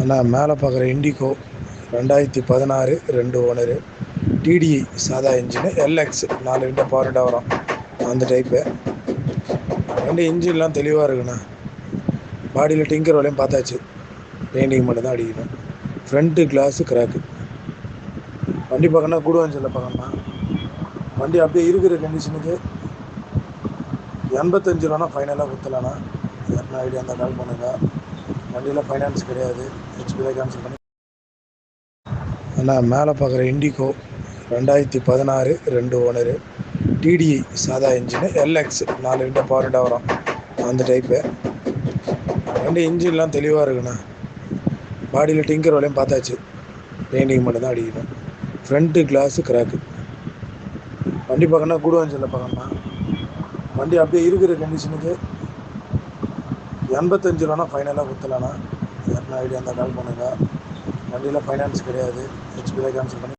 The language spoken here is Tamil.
அண்ணா மேலே பார்க்குற இண்டிகோ 2016 2 ஓனரு டிடிஐ சாதா இன்ஜினு எல்எக்ஸ் 4 விண்ட பவர் விண்டா வரும் அந்த டைப்பு. வண்டி இன்ஜின்லாம் தெளிவாக இருக்குண்ணா. பாடியில் டிங்கர் வேலையும் பார்த்தாச்சு, பெயிண்டிங் மட்டும் தான் அடிக்கணும். Front glass crack. வண்டி பார்க்கணுன்னா கூடுவாஞ்சலில் பார்க்கணுண்ணா. வண்டி அப்படியே இருக்கிற கண்டிஷனுக்கு 85 ரூபானா ஃபைனலாக கொடுத்துலாண்ணா. யாருன்னா ஐடியா இருந்தால் கால் பண்ணுங்கள். வண்டியில் ஃபைனான்ஸ் கிடையாது, ஹெச்பி தான் கேன்சல் பண்ணி. அண்ணா மேலே பார்க்குற இண்டிகோ 2016 2 ஓனரு டிடிஐ சாதா இன்ஜினு எல்எக்ஸ் 4 விண்ட பவர் விண்டா வரும் அந்த டைப்பு. வண்டி இன்ஜின்லாம் தெளிவாக இருக்குண்ணா. பாடியில் டிங்கர் வேலையும் பார்த்தாச்சு, பெயிண்டிங் மட்டும் தான் அடிக்கணும். Front glass crack. வண்டி பார்க்கணுன்னா கூடுவாஞ்சலில் பார்க்கணுண்ணா. வண்டி அப்படியே இருக்கிற கண்டிஷனுக்கு 85 ரூபானா ஃபைனலாக கொடுத்துலாண்ணா. யாருன்னா ஐடியா இருந்தால் கால் பண்ணுங்கள். வண்டியில் ஃபைனான்ஸ் கிடையாது, ஹெச்பி தான் கேன்சல் பண்ணி.